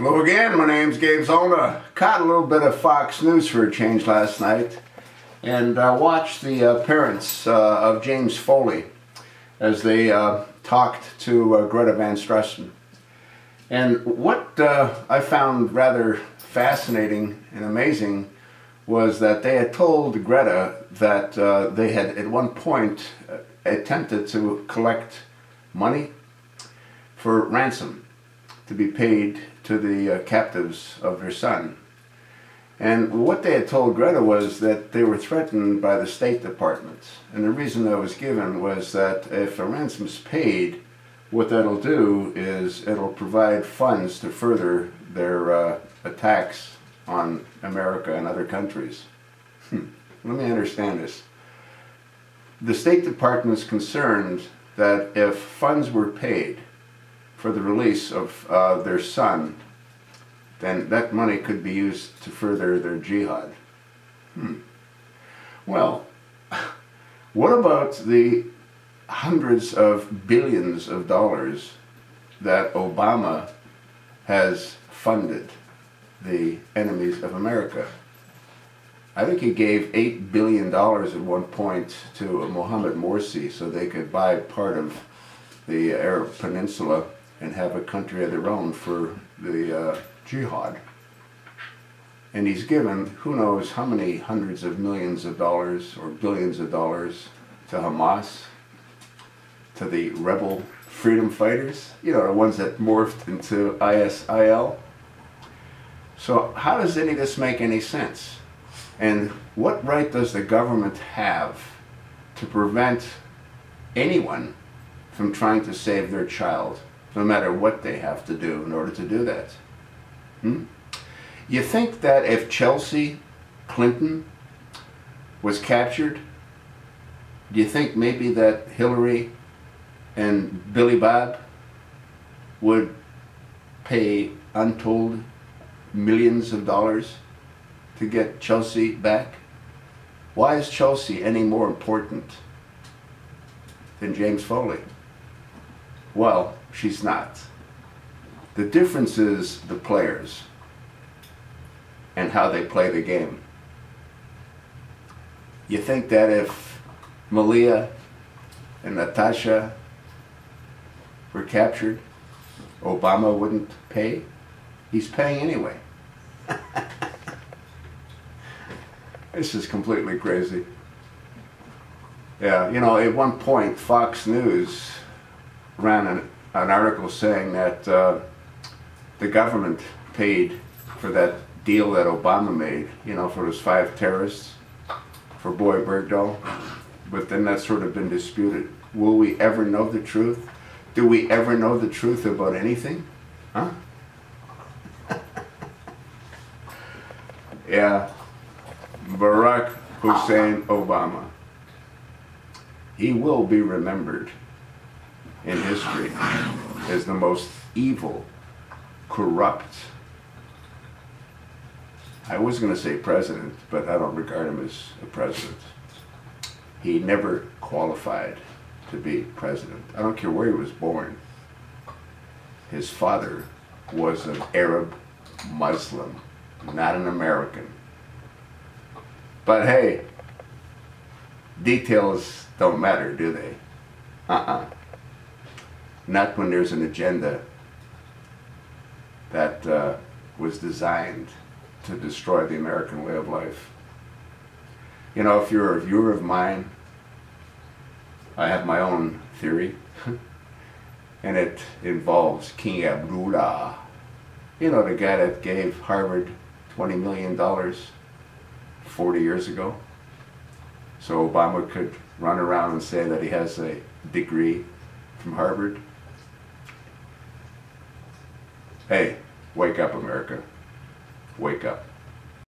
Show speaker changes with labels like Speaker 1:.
Speaker 1: Hello again, my name's James Foley. Caught a little bit of Fox News for a change last night and watched the appearance of James Foley as they talked to Greta Van Susteren. And what I found rather fascinating and amazing was that they had told Greta that they had at one point attempted to collect money for ransom to be paid to the captives of their son. And what they had told Greta was that they were threatened by the State Department. And the reason that was given was that if a ransom's paid, what that'll do is it'll provide funds to further their attacks on America and other countries. Let me understand this. The State Department is concerned that if funds were paid for the release of their son, then that money could be used to further their jihad. Well, what about the hundreds of billions of dollars that Obama has funded the enemies of America? I think he gave $8 billion at one point to Mohammed Morsi so they could buy part of the Arab Peninsula and have a country of their own for the jihad. And he's given who knows how many hundreds of millions of dollars or billions of dollars to Hamas, to the rebel freedom fighters, you know, the ones that morphed into ISIL. So how does any of this make any sense? And what right does the government have to prevent anyone from trying to save their child, no matter what they have to do in order to do that? You think that if Chelsea Clinton was captured, do you think maybe that Hillary and Billy Bob would pay untold millions of dollars to get Chelsea back? Why is Chelsea any more important than James Foley? Well, she's not. The difference is the players and how they play the game. You think that if Malia and Natasha were captured, Obama wouldn't pay? He's paying anyway. This is completely crazy. Yeah, you know, at one point Fox News ran an article saying that the government paid for that deal that Obama made, you know, for those 5 terrorists, for Boy Bergdahl. But then that's sort of been disputed. Will we ever know the truth? Do we ever know the truth about anything? Huh? Yeah, Barack Hussein Obama. He will be remembered in history as the most evil, corrupt, I was going to say president, but I don't regard him as a president. He never qualified to be president. I don't care where he was born. His father was an Arab Muslim, not an American. But hey, details don't matter, do they? Not when there's an agenda that was designed to destroy the American way of life. You know, if you're a viewer of mine, I have my own theory, and it involves King Abdullah. You know, the guy that gave Harvard $20 million 40 years ago, so Obama could run around and say that he has a degree from Harvard. Hey, wake up, America. Wake up.